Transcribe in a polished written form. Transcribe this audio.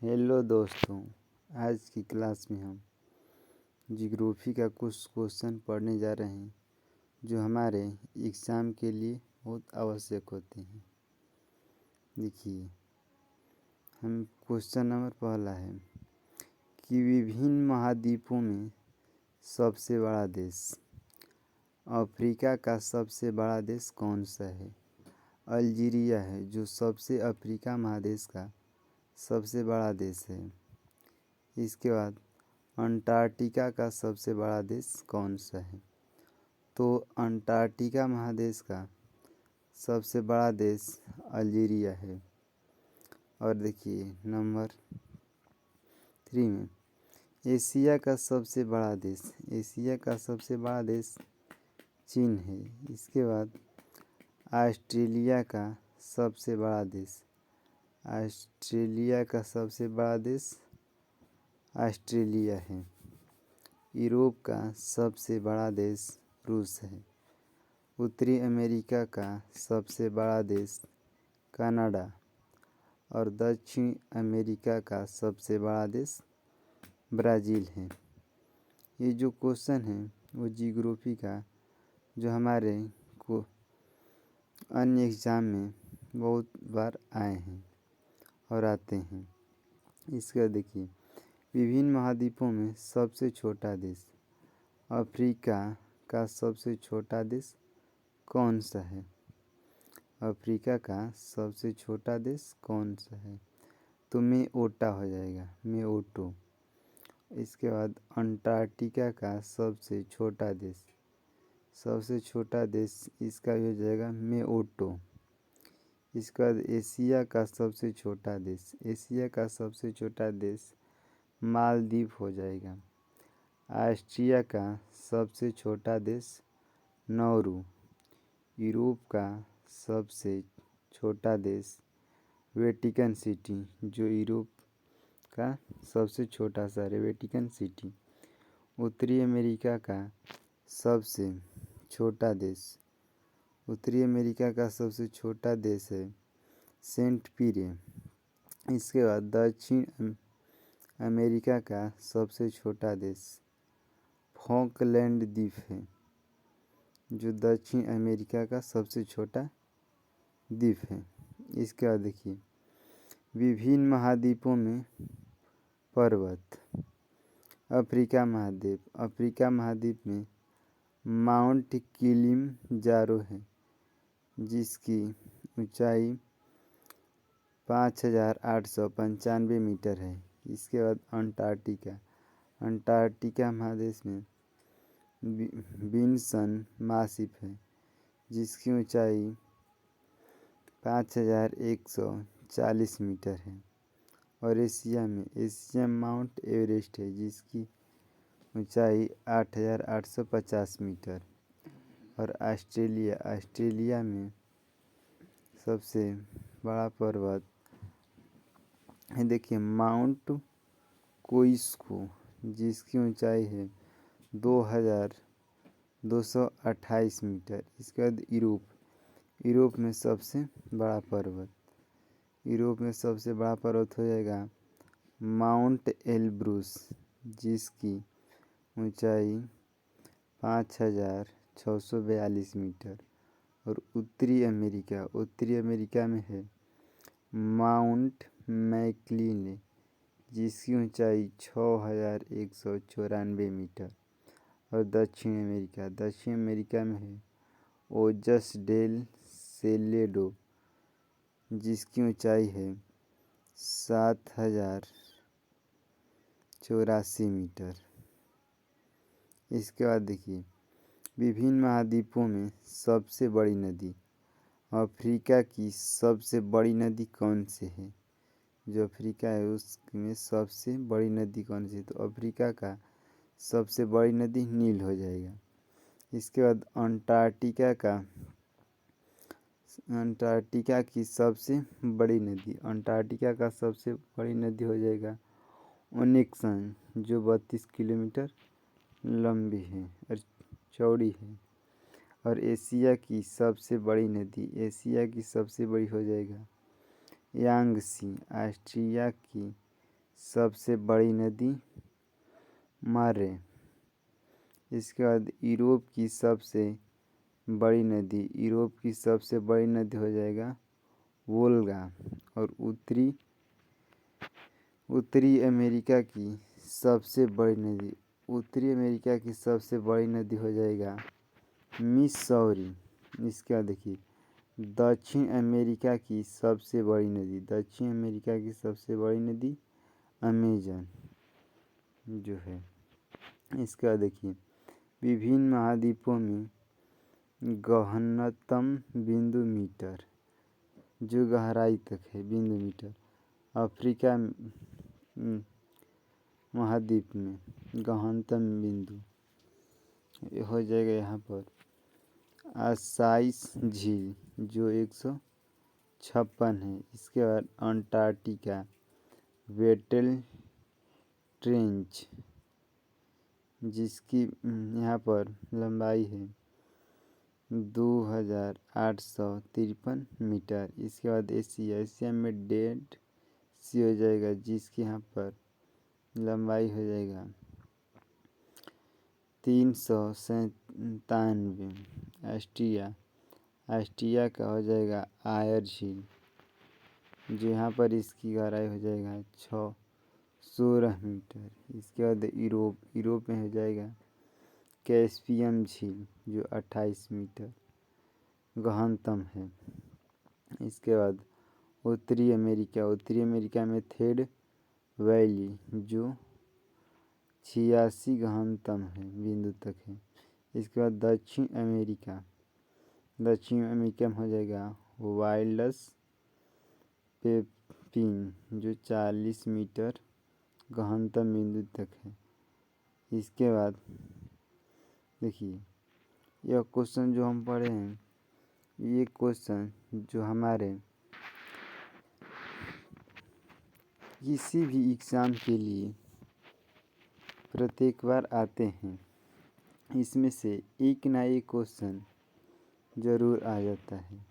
Hello दोस्तों। आज की क्लास में हम जियोग्राफी का कुछ क्वेश्चन पढ़ने जा रहे हैं जो हमारे एग्ज़ाम के लिए बहुत आवश्यक होते हैं। देखिए, हम क्वेश्चन नंबर पहला है कि विभिन्न महाद्वीपों में सबसे बड़ा देश। अफ्रीका का सबसे बड़ा देश कौन सा है? अल्जीरिया है, जो सबसे अफ्रीका महादेश का सबसे बड़ा देश है। इसके बाद अंटार्कटिका का सबसे बड़ा देश कौन सा है? तो अंटार्कटिका महादेश का सबसे बड़ा देश अल्जीरिया है। और देखिए नंबर 3 में एशिया का सबसे बड़ा देश। एशिया का सबसे बड़ा देश चीन है। इसके बाद ऑस्ट्रेलिया का सबसे बड़ा देश। ऑस्ट्रेलिया का सबसे बड़ा देश ऑस्ट्रेलिया है। यूरोप का सबसे बड़ा देश रूस है। उत्तरी अमेरिका का सबसे बड़ा देश कनाडा और दक्षिण अमेरिका का सबसे बड़ा देश ब्राज़ील है। ये जो क्वेश्चन है वो जियोग्राफी का जो हमारे को अन्य एग्ज़ाम में बहुत बार आए हैं और आते हैं। इसका देखिए, विभिन्न महाद्वीपों में सबसे छोटा देश। अफ्रीका का सबसे छोटा देश कौन सा है? अफ्रीका का सबसे छोटा देश कौन सा है? तो मेओटा हो जाएगा, मेओटो। इसके बाद अंटार्कटिका का सबसे छोटा देश। सबसे छोटा देश इसका भी हो जाएगा मेओटो। इसके बाद एशिया का सबसे छोटा देश। एशिया का सबसे छोटा देश मालदीव हो जाएगा। ऑस्ट्रिया का सबसे छोटा देश नौरू। यूरोप का सबसे छोटा देश वेटिकन सिटी, जो यूरोप का सबसे छोटा शहर है, वेटिकन सिटी। उत्तरी अमेरिका का सबसे छोटा देश। उत्तरी अमेरिका का सबसे छोटा देश है सेंट पीरे। इसके बाद दक्षिण अमेरिका का सबसे छोटा देश फॉकलैंड द्वीप है, जो दक्षिण अमेरिका का सबसे छोटा द्वीप है। इसके बाद देखिए, विभिन्न महाद्वीपों में पर्वत। अफ्रीका महाद्वीप। अफ्रीका महाद्वीप में माउंट किलिमंजारो है, जिसकी ऊंचाई 5895 मीटर है। इसके बाद अंटार्कटिका। अंटार्कटिका महादेश में विन्सन मासिफ है, जिसकी ऊंचाई 5140 मीटर है। और एशिया में माउंट एवरेस्ट है, जिसकी ऊंचाई 8850 मीटर। और ऑस्ट्रेलिया में सबसे बड़ा पर्वत है, देखिए, माउंट कोइस्को, जिसकी यूंचाई है 2228 मीटर। इसके बाद यूरोप में सबसे बड़ा पर्वत। यूरोप में सबसे बड़ा पर्वत हो जाएगा माउंट एलब्रूस, जिसकी ऊंचाई 5642 मीटर। और उत्तरी अमेरिका में है माउंट मैककिनले, जिसकी ऊंचाई 6194 मीटर। और दक्षिण अमेरिका में है ओजस डेल सेलेडो, जिसकी ऊंचाई है 7084 मीटर। इसके बाद देखिए, विभिन्न महाद्वीपों में सबसे बड़ी नदी। अफ्रीका की सबसे बड़ी नदी कौन सी है? जो अफ्रीका है उसमें सबसे बड़ी नदी कौन सी है? तो अफ्रीका का सबसे बड़ी नदी नील हो जाएगा। इसके बाद अंटार्कटिका की सबसे बड़ी नदी। अंटार्कटिका का सबसे बड़ी नदी हो जाएगा ओनेक्सन, जो 32 किलोमीटर लंबी है और चौड़ी है। और एशिया की सबसे बड़ी हो जाएगा यांगसी। ऑस्ट्रिया की सबसे बड़ी नदी मारे। इसके बाद यूरोप की सबसे बड़ी नदी, यूरोप की सबसे बड़ी नदी हो जाएगा वोल्गा। और उत्तरी अमेरिका की सबसे बड़ी नदी, उत्तरी अमेरिका की सबसे बड़ी नदी हो जाएगा मिसौरी। इसके बाद देखिए दक्षिण अमेरिका की सबसे बड़ी नदी, दक्षिण अमेरिका की सबसे बड़ी नदी अमेजन जो है। इसके बाद देखिए विभिन्न महाद्वीपों में गहनतम बिंदु मीटर, जो गहराई तक है बिंदु मीटर। अफ्रीका महाद्वीप में गहनतम बिंदु हो जाएगा यहाँ पर आसाइस झील जो 156 है। इसके बाद अंटार्कटिका वेटल ट्रेंच जिसकी यहाँ पर लंबाई है 2853 मीटर। इसके बाद एशिया में डेड सी हो जाएगा जिसकी यहाँ पर लंबाई हो जाएगा 397। ऑस्ट्रिया का हो जाएगा आयर झील जो यहाँ पर इसकी गहराई हो जाएगा 16 मीटर। इसके बाद यूरोप में हो जाएगा कैस्पियन झील जो 28 मीटर गहनतम है। इसके बाद उत्तरी अमेरिका में थेड वैली जो 86 गहनतम है बिंदु तक है। इसके बाद दक्षिण अमेरिका में हो जाएगा वाइल्ड्स पेपिन जो 40 मीटर गहनतम बिंदु तक है। इसके बाद देखिए यह क्वेश्चन जो हम पढ़े हैं, ये क्वेश्चन जो हमारे किसी भी एग्ज़ाम के लिए प्रत्येक बार आते हैं, इसमें से एक ना एक क्वेश्चन ज़रूर आ जाता है।